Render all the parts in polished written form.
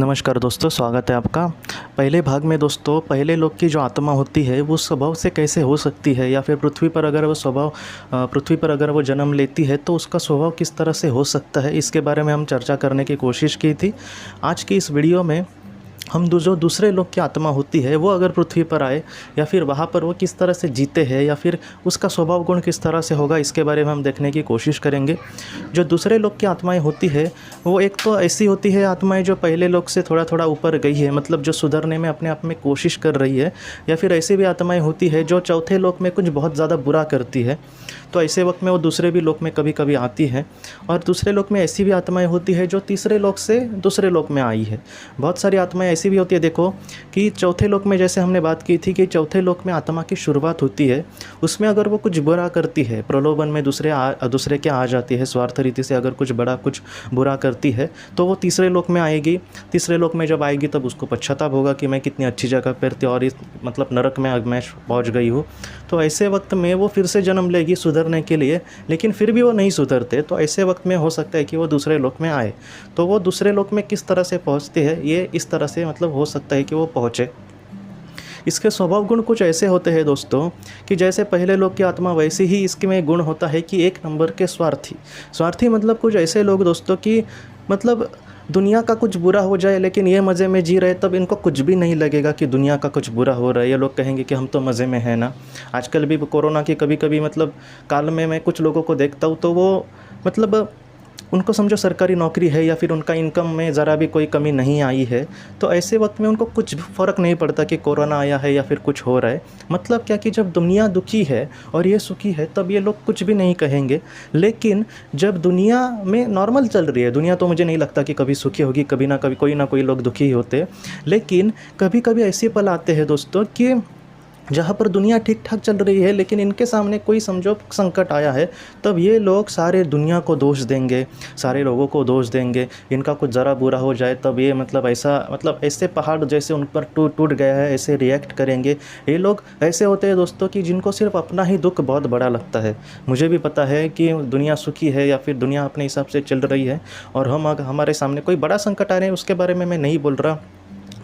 नमस्कार दोस्तों, स्वागत है आपका। पहले भाग में दोस्तों पहले लोग की जो आत्मा होती है वो स्वभाव से कैसे हो सकती है, या फिर पृथ्वी पर अगर वो जन्म लेती है तो उसका स्वभाव किस तरह से हो सकता है, इसके बारे में हम चर्चा करने की कोशिश की थी। आज की इस वीडियो में हम जो दूसरे लोग की आत्मा होती है वो अगर पृथ्वी पर आए या फिर वहाँ पर वो किस तरह से जीते हैं या फिर उसका स्वभाव गुण किस तरह से होगा, इसके बारे में हम देखने की कोशिश करेंगे। जो दूसरे लोग की आत्माएं होती है वो एक तो ऐसी होती है आत्माएं जो पहले लोग से थोड़ा थोड़ा ऊपर गई है, मतलब जो सुधरने में अपने आप में कोशिश कर रही है, या फिर ऐसी भी आत्माएँ होती है जो चौथे लोक में कुछ बहुत ज़्यादा बुरा करती है। तो ऐसे वक्त में वो दूसरे भी लोक में कभी कभी आती है। और दूसरे लोक में ऐसी भी आत्माएं होती है जो तीसरे लोक से दूसरे लोक में आई है। बहुत सारी आत्माएं ऐसी भी होती है, देखो कि चौथे लोक में जैसे हमने बात की थी कि चौथे लोक में आत्मा की शुरुआत होती है, उसमें अगर वो कुछ बुरा करती है, प्रलोभन में दूसरे के आ जाती है, स्वार्थ रीति से अगर कुछ बुरा करती है तो वो तीसरे लोक में आएगी। तीसरे लोक में जब आएगी तब उसको पश्चाताप होगा कि मैं कितनी अच्छी जगह पर थी और इस मतलब नरक में मैं पहुँच गई हूँ। तो ऐसे वक्त में वो फिर से जन्म लेगी सुधरने के लिए, लेकिन फिर भी वो नहीं सुधरते। तो ऐसे वक्त में हो सकता है कि वो दूसरे लोक में आए। तो वो दूसरे लोक में किस तरह से पहुंचते हैं, ये इस तरह से मतलब हो सकता है कि वो पहुंचे। इसके स्वभाव गुण कुछ ऐसे होते हैं दोस्तों कि जैसे पहले लोग की आत्मा वैसे ही इसके में गुण होता है कि एक नंबर के स्वार्थी मतलब कुछ ऐसे लोग दोस्तों कि मतलब दुनिया का कुछ बुरा हो जाए लेकिन ये मज़े में जी रहे, तब इनको कुछ भी नहीं लगेगा कि दुनिया का कुछ बुरा हो रहा है। ये लोग कहेंगे कि हम तो मज़े में हैं ना। आजकल भी कोरोना की कभी कभी मतलब काल में मैं कुछ लोगों को देखता हूँ तो वो मतलब उनको समझो सरकारी नौकरी है या फिर उनका इनकम में ज़रा भी कोई कमी नहीं आई है, तो ऐसे वक्त में उनको कुछ भी फ़र्क नहीं पड़ता कि कोरोना आया है या फिर कुछ हो रहा है। मतलब क्या कि जब दुनिया दुखी है और ये सुखी है तब ये लोग कुछ भी नहीं कहेंगे। लेकिन जब दुनिया में नॉर्मल चल रही है, दुनिया तो मुझे नहीं लगता कि कभी सुखी होगी, कभी ना कभी कोई ना कोई लोग दुखी ही होते, लेकिन कभी कभी ऐसे पल आते हैं दोस्तों कि जहाँ पर दुनिया ठीक ठाक चल रही है लेकिन इनके सामने कोई समझो संकट आया है, तब ये लोग सारे दुनिया को दोष देंगे, सारे लोगों को दोष देंगे। इनका कुछ ज़रा बुरा हो जाए तब ये ऐसे पहाड़ जैसे उन पर टूट गया है ऐसे रिएक्ट करेंगे। ये लोग ऐसे होते हैं दोस्तों कि जिनको सिर्फ अपना ही दुख बहुत बड़ा लगता है। मुझे भी पता है कि दुनिया सुखी है या फिर दुनिया अपने हिसाब से चल रही है और हमारे सामने कोई बड़ा संकट आ रहे हैं, उसके बारे में मैं नहीं बोल रहा।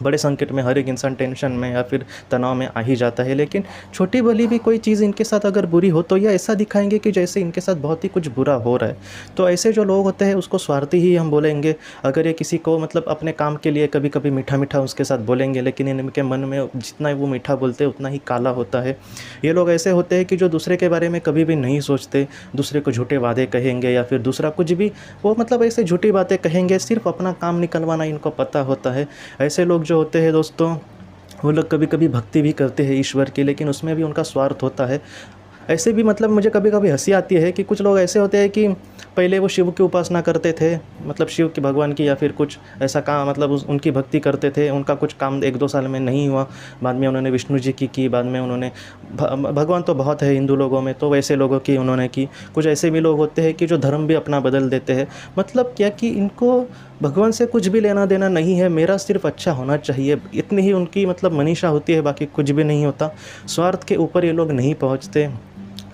बड़े संकट में हर एक इंसान टेंशन में या फिर तनाव में आ ही जाता है, लेकिन छोटी भली भी कोई चीज़ इनके साथ अगर बुरी हो तो ये ऐसा दिखाएंगे कि जैसे इनके साथ बहुत ही कुछ बुरा हो रहा है। तो ऐसे जो लोग होते हैं उसको स्वार्थी ही हम बोलेंगे। अगर ये किसी को मतलब अपने काम के लिए कभी कभी मीठा मीठा उसके साथ बोलेंगे, लेकिन इनके मन में जितना वो मीठा बोलते हैं उतना ही काला होता है। ये लोग ऐसे होते हैं कि जो दूसरे के बारे में कभी भी नहीं सोचते, दूसरे को झूठे वादे कहेंगे या फिर दूसरा कुछ भी वो मतलब ऐसे झूठी बातें कहेंगे, सिर्फ अपना काम निकलवाना इनको पता होता है। ऐसे लोग जो होते हैं दोस्तों वो लोग कभी कभी भक्ति भी करते हैं ईश्वर की, लेकिन उसमें भी उनका स्वार्थ होता है। ऐसे भी मतलब मुझे कभी कभी हंसी आती है कि कुछ लोग ऐसे होते हैं कि पहले वो शिव की उपासना करते थे, मतलब शिव की भगवान की या फिर कुछ ऐसा काम मतलब उनकी भक्ति करते थे। उनका कुछ काम 1-2 साल में नहीं हुआ, बाद में उन्होंने विष्णु जी की बाद में उन्होंने भगवान तो बहुत है हिंदू लोगों में, तो वैसे लोगों की उन्होंने की। कुछ ऐसे भी लोग होते हैं कि जो धर्म भी अपना बदल देते हैं। मतलब क्या कि इनको भगवान से कुछ भी लेना देना नहीं है, मेरा सिर्फ अच्छा होना चाहिए, इतनी ही उनकी मतलब मनीषा होती है, बाकी कुछ भी नहीं होता। स्वार्थ के ऊपर ये लोग नहीं पहुँचते।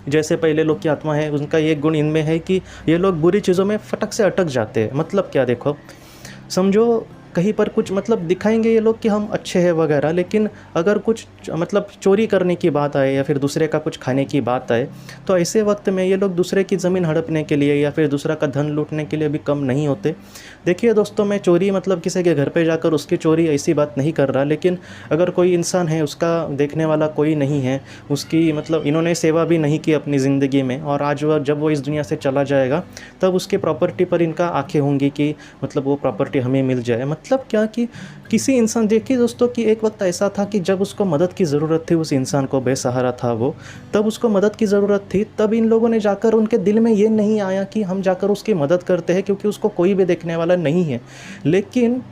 जैसे पहले लोग की आत्मा है उनका एक गुण इनमें है कि ये लोग बुरी चीज़ों में फटक से अटक जाते हैं। मतलब क्या, देखो समझो कहीं पर कुछ मतलब दिखाएंगे ये लोग कि हम अच्छे हैं वगैरह, लेकिन अगर कुछ मतलब चोरी करने की बात आए या फिर दूसरे का कुछ खाने की बात आए तो ऐसे वक्त में ये लोग दूसरे की ज़मीन हड़पने के लिए या फिर दूसरा का धन लूटने के लिए भी कम नहीं होते। देखिए दोस्तों, मैं चोरी मतलब किसी के घर पे जाकर उसकी चोरी ऐसी बात नहीं कर रहा, लेकिन अगर कोई इंसान है उसका देखने वाला कोई नहीं है, उसकी मतलब इन्होंने सेवा भी नहीं की अपनी ज़िंदगी में, और आज जब वो इस दुनिया से चला जाएगा तब उसकी प्रॉपर्टी पर इनका आंखें होंगी कि मतलब वो प्रॉपर्टी हमें मिल जाए। मतलब क्या कि किसी इंसान, देखिए दोस्तों कि एक वक्त ऐसा था कि जब उसको मदद की ज़रूरत थी, उस इंसान को बेसहारा था वो, तब उसको मदद की ज़रूरत थी, तब इन लोगों ने जाकर उनके दिल में ये नहीं आया कि हम जाकर उसकी मदद करते हैं क्योंकि उसको कोई भी देखने वाला नहीं है। लेकिन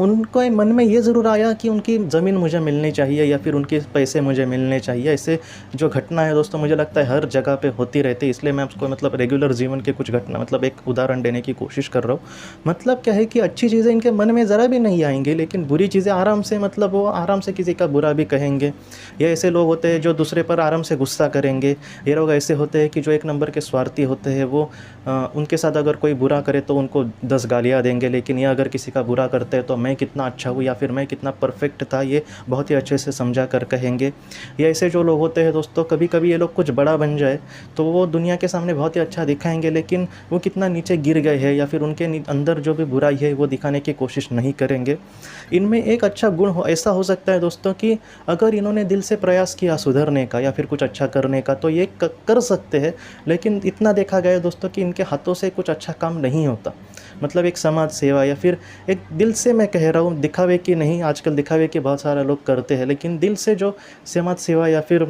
उनको मन में ये ज़रूर आया कि उनकी ज़मीन मुझे मिलनी चाहिए या फिर उनके पैसे मुझे मिलने चाहिए। ऐसे जो घटना है दोस्तों मुझे लगता है हर जगह पे होती रहती है, इसलिए मैं उसको मतलब रेगुलर जीवन के कुछ घटना मतलब एक उदाहरण देने की कोशिश कर रहा हूँ। मतलब क्या है कि अच्छी चीज़ें इनके मन में ज़रा भी नहीं आएंगी, लेकिन बुरी चीज़ें आराम से मतलब वो आराम से किसी का बुरा भी कहेंगे। ये ऐसे लोग होते हैं जो दूसरे पर आराम से गुस्सा करेंगे। ये लोग ऐसे होते हैं कि जो एक नंबर के स्वार्थी होते हैं, वो उनके साथ अगर कोई बुरा करे तो उनको 10 गालियाँ देंगे, लेकिन ये अगर किसी का बुरा करते हैं तो मैं कितना अच्छा हूँ या फिर मैं कितना परफेक्ट था, ये बहुत ही अच्छे से समझा कर कहेंगे। ये ऐसे जो लोग होते हैं दोस्तों, कभी कभी ये लोग कुछ बड़ा बन जाए तो वो दुनिया के सामने बहुत ही अच्छा दिखाएंगे, लेकिन वो कितना नीचे गिर गए हैं या फिर उनके अंदर जो भी बुराई है वो दिखाने की कोशिश नहीं करेंगे। इनमें एक अच्छा गुण ऐसा हो सकता है दोस्तों कि अगर इन्होंने दिल से प्रयास किया सुधरने का या फिर कुछ अच्छा करने का तो ये कर सकते हैं, लेकिन इतना देखा गया है दोस्तों कि इनके हाथों से कुछ अच्छा काम नहीं होता। मतलब एक समाज सेवा या फिर एक दिल से, मैं कह रहा हूँ दिखावे की नहीं, आजकल दिखावे के बहुत सारे लोग करते हैं, लेकिन दिल से जो समाज सेवा या फिर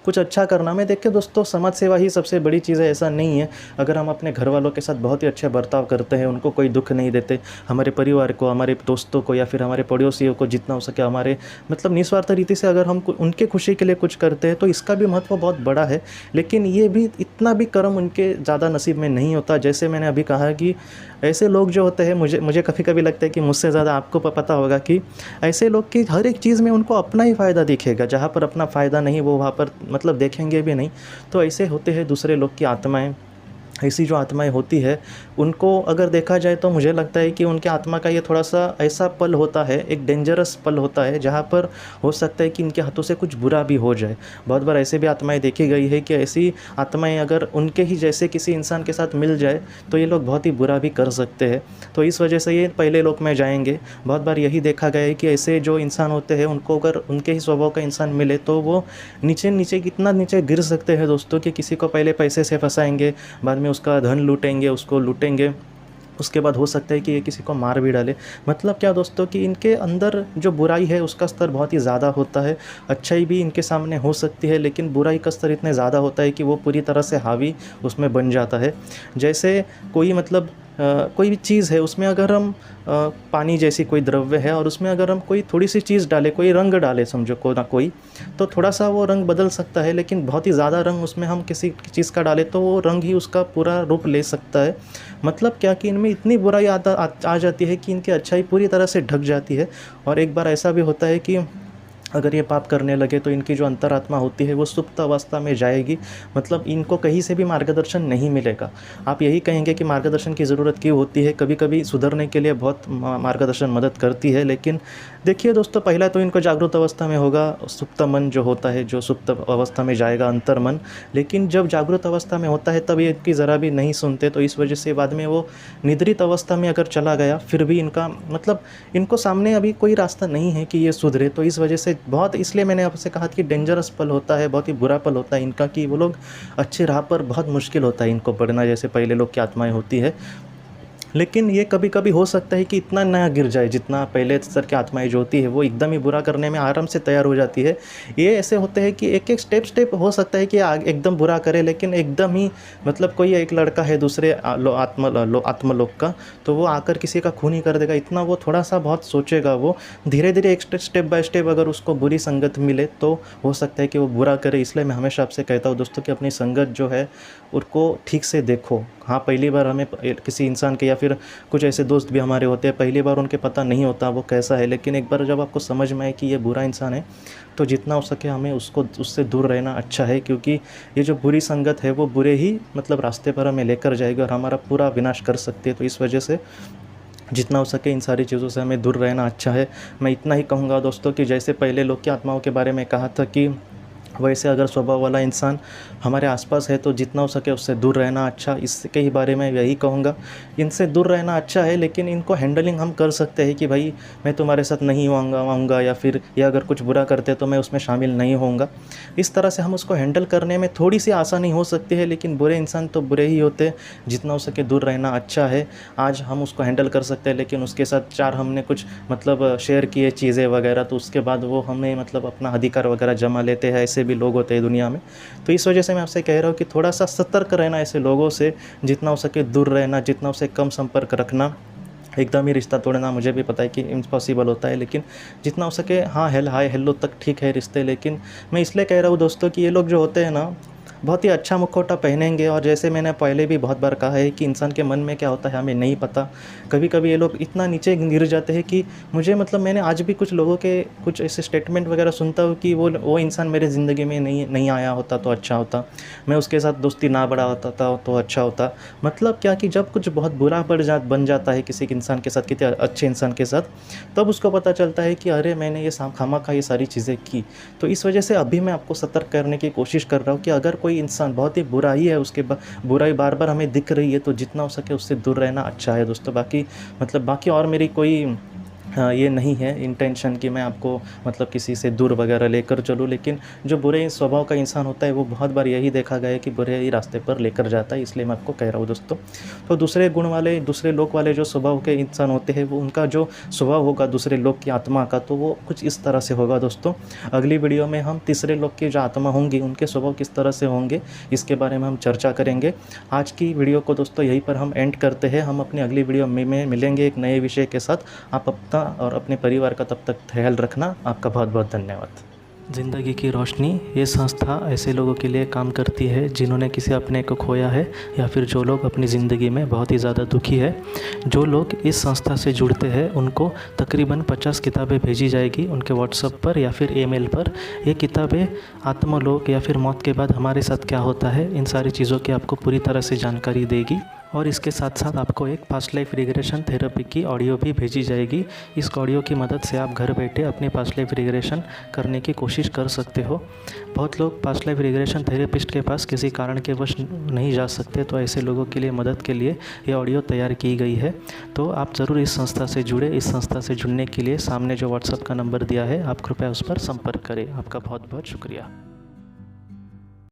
कुछ अच्छा करना, मैं देखिए दोस्तों समाज सेवा ही सबसे बड़ी चीज़ है, ऐसा नहीं है। अगर हम अपने घर वालों के साथ बहुत ही अच्छे बर्ताव करते हैं, उनको कोई दुख नहीं देते, हमारे परिवार को, हमारे दोस्तों को या फिर हमारे पड़ोसियों को जितना हो सके हमारे मतलब निस्वार्थ रीति से अगर हम उनके खुशी के लिए कुछ करते हैं तो इसका भी महत्व बहुत बड़ा है। लेकिन ये भी इतना भी कर्म उनके ज़्यादा नसीब में नहीं होता। जैसे मैंने अभी कहा कि ऐसे लोग जो होते हैं, मुझे कभी कभी लगता है कि मुझसे ज़्यादा आपको पता होगा कि ऐसे लोग की हर एक चीज़ में उनको अपना ही फ़ायदा दिखेगा, जहाँ पर अपना फ़ायदा नहीं वो वहाँ पर मतलब देखेंगे भी नहीं। तो ऐसे होते हैं दूसरे लोग की आत्माएं। ऐसी जो आत्माएं होती है उनको अगर देखा जाए तो मुझे लगता है कि उनके आत्मा का ये थोड़ा सा ऐसा पल होता है, एक डेंजरस पल होता है, जहाँ पर हो सकता है कि इनके हाथों से कुछ बुरा भी हो जाए। बहुत बार ऐसे भी आत्माएं देखी गई है कि ऐसी आत्माएं अगर उनके ही जैसे किसी इंसान के साथ मिल जाए तो ये लोग बहुत ही बुरा भी कर सकते हैं। तो इस वजह से ये पहले लोक में जाएंगे। बहुत बार यही देखा गया है कि ऐसे जो इंसान होते हैं उनको अगर उनके ही स्वभाव का इंसान मिले तो वो नीचे नीचे कितना नीचे गिर सकते हैं दोस्तों, कि किसी को पहले पैसे से फंसाएंगे, बाद में उसका धन लूटेंगे, उसको लूटेंगे, उसके बाद हो सकता है कि ये किसी को मार भी डाले। मतलब क्या दोस्तों कि इनके अंदर जो बुराई है उसका स्तर बहुत ही ज़्यादा होता है। अच्छाई भी इनके सामने हो सकती है, लेकिन बुराई का स्तर इतने ज़्यादा होता है कि वो पूरी तरह से हावी उसमें बन जाता है। जैसे कोई मतलब कोई भी चीज़ है, उसमें अगर हम पानी जैसी कोई द्रव्य है और उसमें अगर हम कोई थोड़ी सी चीज़ डालें, कोई रंग डालें, समझो को ना कोई, तो थोड़ा सा वो रंग बदल सकता है। लेकिन बहुत ही ज़्यादा रंग उसमें हम किसी चीज़ का डालें तो वो रंग ही उसका पूरा रूप ले सकता है। मतलब क्या कि इनमें इतनी बुराई आ जाती है कि इनकी अच्छाई पूरी तरह से ढक जाती है। और एक बार ऐसा भी होता है कि अगर ये पाप करने लगे तो इनकी जो अंतरात्मा होती है वो सुप्त अवस्था में जाएगी। मतलब इनको कहीं से भी मार्गदर्शन नहीं मिलेगा। आप यही कहेंगे कि मार्गदर्शन की ज़रूरत क्यों होती है, कभी कभी सुधरने के लिए बहुत मार्गदर्शन मदद करती है। लेकिन देखिए दोस्तों, पहला तो इनको जागृत अवस्था में होगा सुप्त मन जो होता है, जो सुप्त अवस्था में जाएगा अंतर मन। लेकिन जब जागृत अवस्था में होता है तब ये इनकी ज़रा भी नहीं सुनते, तो इस वजह से बाद में वो निद्रित अवस्था में अगर चला गया फिर भी इनका मतलब इनको सामने अभी कोई रास्ता नहीं है कि ये सुधरे। तो इस वजह से बहुत, इसलिए मैंने आपसे कहा कि डेंजरस पल होता है, बहुत ही बुरा पल होता है इनका, कि वो लोग अच्छे राह पर बहुत मुश्किल होता है इनको बढ़ना, जैसे पहले लोग की आत्माएं होती है। लेकिन ये कभी कभी हो सकता है कि इतना ना गिर जाए, जितना पहले स्तर की आत्माएं जो होती है वो एकदम ही बुरा करने में आराम से तैयार हो जाती है। ये ऐसे होते हैं कि एक एक स्टेप हो सकता है कि एकदम बुरा करे, लेकिन एकदम ही मतलब कोई एक लड़का है दूसरे आत्मलोक का, तो वो आकर किसी का खून ही कर देगा, इतना वो थोड़ा सा बहुत सोचेगा। वो धीरे धीरे एक स्टेप बाय स्टेप अगर उसको बुरी संगत मिले तो हो सकता है कि वो बुरा करे। इसलिए मैं हमेशा आपसे कहता हूँ दोस्तों कि अपनी संगत जो है उसको ठीक से देखो। हाँ, पहली बार हमें किसी इंसान के या फिर कुछ ऐसे दोस्त भी हमारे होते हैं, पहली बार उनके पता नहीं होता वो कैसा है, लेकिन एक बार जब आपको समझ में आए कि ये बुरा इंसान है तो जितना हो सके हमें उससे दूर रहना अच्छा है। क्योंकि ये जो बुरी संगत है वो बुरे ही मतलब रास्ते पर हमें लेकर जाएगी और हमारा पूरा विनाश कर सकती है। तो इस वजह से जितना हो सके इन सारी चीज़ों से हमें दूर रहना अच्छा है। मैं इतना ही कहूँगा दोस्तों कि जैसे पहले लोग की आत्माओं के बारे में कहा था कि वैसे अगर स्वभाव वाला इंसान हमारे आसपास है तो जितना हो सके उससे दूर रहना अच्छा। इसके ही बारे में यही कहूँगा, इनसे दूर रहना अच्छा है, लेकिन इनको हैंडलिंग हम कर सकते हैं कि भाई मैं तुम्हारे साथ नहीं आऊँगा या फिर ये अगर कुछ बुरा करते तो मैं उसमें शामिल नहीं होऊंगा। इस तरह से हम उसको हैंडल करने में थोड़ी सी आसानी हो सकती है। लेकिन बुरे इंसान तो बुरे ही होते हैं, जितना हो सके दूर रहना अच्छा है। आज हम उसको हैंडल कर सकते हैं, लेकिन उसके साथ चार हमने कुछ मतलब शेयर किए चीज़ें वगैरह, तो उसके बाद वो हमें मतलब अपना अधिकार वगैरह जमा लेते हैं। ऐसे भी लोग होते हैं दुनिया में। तो इस वजह से मैं आपसे कह रहा हूँ कि थोड़ा सा सतर्क रहना ऐसे लोगों से, जितना हो सके दूर रहना, जितना हो सके कम संपर्क रखना। एकदम ही रिश्ता तोड़ना मुझे भी पता है कि इम्पॉसिबल होता है, लेकिन जितना हो सके हाँ हाय हेलो तक ठीक है रिश्ते। लेकिन मैं इसलिए कह रहा हूँ दोस्तों कि ये लोग जो होते हैं ना, बहुत ही अच्छा मुखौटा पहनेंगे। और जैसे मैंने पहले भी बहुत बार कहा है कि इंसान के मन में क्या होता है हमें नहीं पता। कभी कभी ये लोग इतना नीचे गिर जाते हैं कि मुझे मतलब मैंने आज भी कुछ लोगों के कुछ ऐसे स्टेटमेंट वगैरह सुनता हूँ कि वो इंसान मेरे ज़िंदगी में नहीं आया होता तो अच्छा होता, मैं उसके साथ दोस्ती ना बढ़ा होता था तो अच्छा होता। मतलब क्या कि जब कुछ बहुत बुरा बन जाता है किसी इंसान के साथ, किसी अच्छे इंसान के साथ, तब उसको पता चलता है कि अरे मैंने ये खामखा ये सारी चीज़ें की। तो इस वजह से अभी मैं आपको सतर्क करने की कोशिश कर रहा हूँ कि अगर कोई इंसान बहुत ही बुरा ही है, उसके बुराई बार बार हमें दिख रही है, तो जितना हो सके उससे दूर रहना अच्छा है दोस्तों। बाकी और मेरी कोई ये नहीं है इंटेंशन कि मैं आपको मतलब किसी से दूर वगैरह लेकर चलूँ, लेकिन जो बुरे स्वभाव का इंसान होता है वो बहुत बार यही देखा गया है कि बुरे ही रास्ते पर लेकर जाता है, इसलिए मैं आपको कह रहा हूँ दोस्तों। तो दूसरे लोग वाले जो स्वभाव के इंसान होते हैं वो उनका जो स्वभाव होगा दूसरे लोग की आत्मा का, तो वो कुछ इस तरह से होगा दोस्तों। अगली वीडियो में हम तीसरे लोग की जो आत्मा होंगी उनके स्वभाव किस तरह से होंगे इसके बारे में हम चर्चा करेंगे। आज की वीडियो को दोस्तों यहीं पर हम एंड करते हैं। हम अपनी अगली वीडियो में मिलेंगे एक नए विषय के साथ। आप अपना और अपने परिवार का तब तक ख्याल रखना। आपका बहुत बहुत धन्यवाद। ज़िंदगी की रोशनी ये संस्था ऐसे लोगों के लिए काम करती है जिन्होंने किसी अपने को खोया है या फिर जो लोग अपनी ज़िंदगी में बहुत ही ज़्यादा दुखी है। जो लोग इस संस्था से जुड़ते हैं उनको तकरीबन 50 किताबें भेजी जाएगी उनके व्हाट्सएप पर या फिर ईमेल पर। ये किताबें आत्मलोक या फिर मौत के बाद हमारे साथ क्या होता है इन सारी चीज़ों की आपको पूरी तरह से जानकारी देगी। और इसके साथ साथ आपको एक पास्ट लाइफ रिग्रेशन थेरेपी की ऑडियो भी भेजी जाएगी। इस ऑडियो की मदद से आप घर बैठे अपनी पास्ट लाइफ रिग्रेशन करने की कोशिश कर सकते हो। बहुत लोग पास्ट लाइफ रिग्रेशन थेरेपिस्ट के पास किसी कारण के वश नहीं जा सकते, तो ऐसे लोगों के लिए मदद के लिए ये ऑडियो तैयार की गई है। तो आप ज़रूर इस संस्था से जुड़े। इस संस्था से जुड़ने के लिए सामने जो व्हाट्सएप का नंबर दिया है आप कृपया उस पर संपर्क करें। आपका बहुत बहुत शुक्रिया।